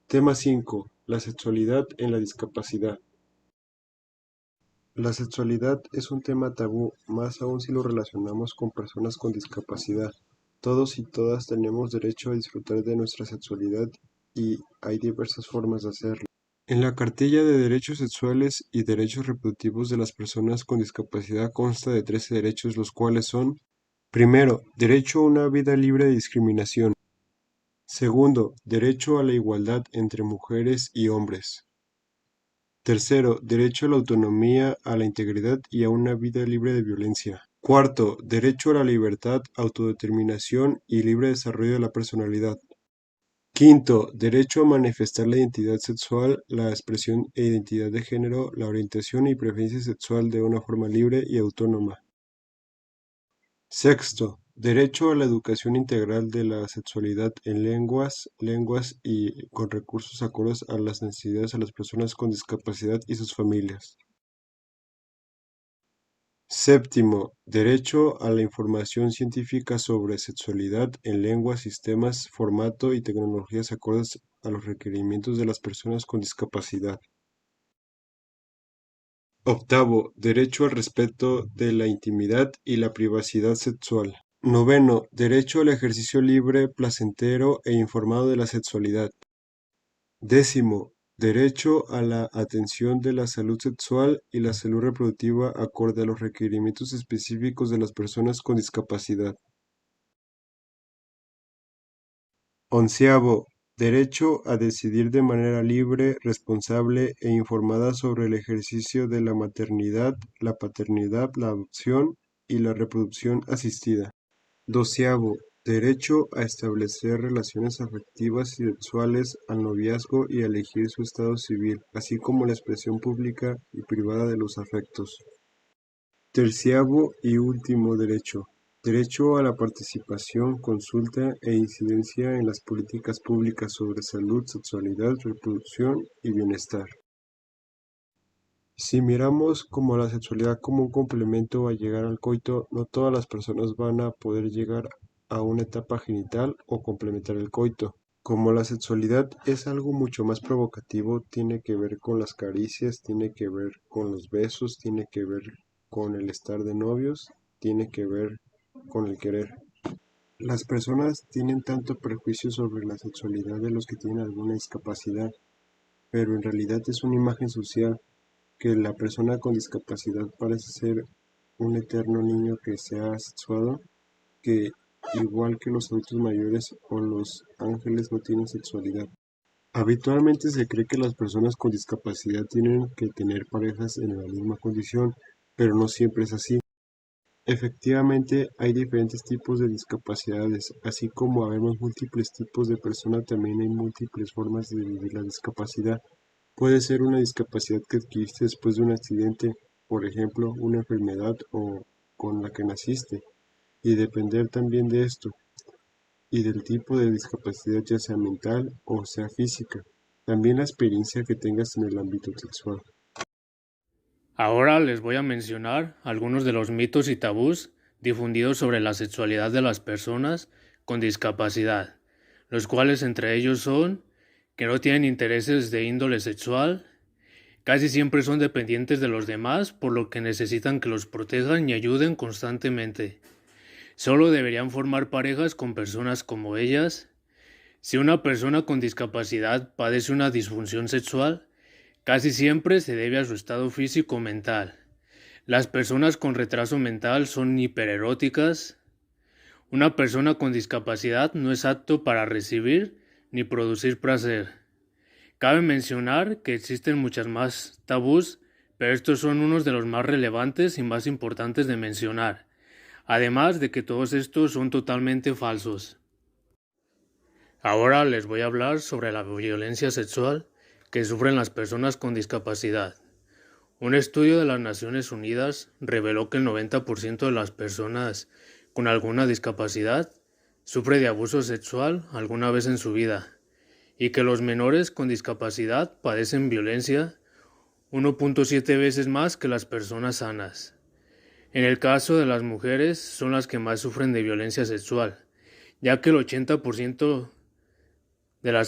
Tema 5. La sexualidad en la discapacidad. La sexualidad es un tema tabú, más aún si lo relacionamos con personas con discapacidad. Todos y todas tenemos derecho a disfrutar de nuestra sexualidad y hay diversas formas de hacerlo. En la cartilla de derechos sexuales y derechos reproductivos de las personas con discapacidad consta de 13 derechos, los cuales son: primero, derecho a una vida libre de discriminación. Segundo, derecho a la igualdad entre mujeres y hombres. Tercero, derecho a la autonomía, a la integridad y a una vida libre de violencia. Cuarto, derecho a la libertad, autodeterminación y libre desarrollo de la personalidad. Quinto, derecho a manifestar la identidad sexual, la expresión e identidad de género, la orientación y preferencia sexual de una forma libre y autónoma. Sexto, derecho a la educación integral de la sexualidad en lenguas y con recursos acordes a las necesidades de las personas con discapacidad y sus familias. Séptimo, derecho a la información científica sobre sexualidad en lenguas, sistemas, formato y tecnologías acordes a los requerimientos de las personas con discapacidad. Octavo, derecho al respeto de la intimidad y la privacidad sexual. Noveno, derecho al ejercicio libre, placentero e informado de la sexualidad. Décimo, derecho a la atención de la salud sexual y la salud reproductiva acorde a los requerimientos específicos de las personas con discapacidad. Onceavo, derecho a decidir de manera libre, responsable e informada sobre el ejercicio de la maternidad, la paternidad, la adopción y la reproducción asistida. Doceavo, derecho a establecer relaciones afectivas y sexuales, al noviazgo y a elegir su estado civil, así como la expresión pública y privada de los afectos. Terciavo y último derecho. Derecho a la participación, consulta e incidencia en las políticas públicas sobre salud, sexualidad, reproducción y bienestar. Si miramos como la sexualidad como un complemento a llegar al coito, no todas las personas van a poder llegar a una etapa genital o complementar el coito. Como la sexualidad es algo mucho más provocativo, tiene que ver con las caricias, tiene que ver con los besos, tiene que ver con el estar de novios, tiene que ver con el querer. Las personas tienen tanto prejuicio sobre la sexualidad de los que tienen alguna discapacidad, pero en realidad es una imagen social que la persona con discapacidad parece ser un eterno niño que se ha sexuado, que igual que los adultos mayores o los ángeles no tienen sexualidad. Habitualmente se cree que las personas con discapacidad tienen que tener parejas en la misma condición, pero no siempre es así. Efectivamente, hay diferentes tipos de discapacidades, así como habemos múltiples tipos de personas, también hay múltiples formas de vivir la discapacidad. Puede ser una discapacidad que adquiriste después de un accidente, por ejemplo, una enfermedad o con la que naciste, y depender también de esto y del tipo de discapacidad, ya sea mental o sea física. También la experiencia que tengas en el ámbito sexual. Ahora les voy a mencionar algunos de los mitos y tabús difundidos sobre la sexualidad de las personas con discapacidad, los cuales entre ellos son que no tienen intereses de índole sexual, casi siempre son dependientes de los demás, por lo que necesitan que los protejan y ayuden constantemente. Solo deberían formar parejas con personas como ellas. Si una persona con discapacidad padece una disfunción sexual, casi siempre se debe a su estado físico o mental. Las personas con retraso mental son hipereróticas. Una persona con discapacidad no es apto para recibir ni producir placer. Cabe mencionar que existen muchas más tabús, pero estos son unos de los más relevantes y más importantes de mencionar, además de que todos estos son totalmente falsos. Ahora les voy a hablar sobre la violencia sexual que sufren las personas con discapacidad. Un estudio de las Naciones Unidas reveló que el 90% de las personas con alguna discapacidad sufre de abuso sexual alguna vez en su vida y que los menores con discapacidad padecen violencia 1.7 veces más que las personas sanas. En el caso de las mujeres son las que más sufren de violencia sexual, ya que el 80% de las que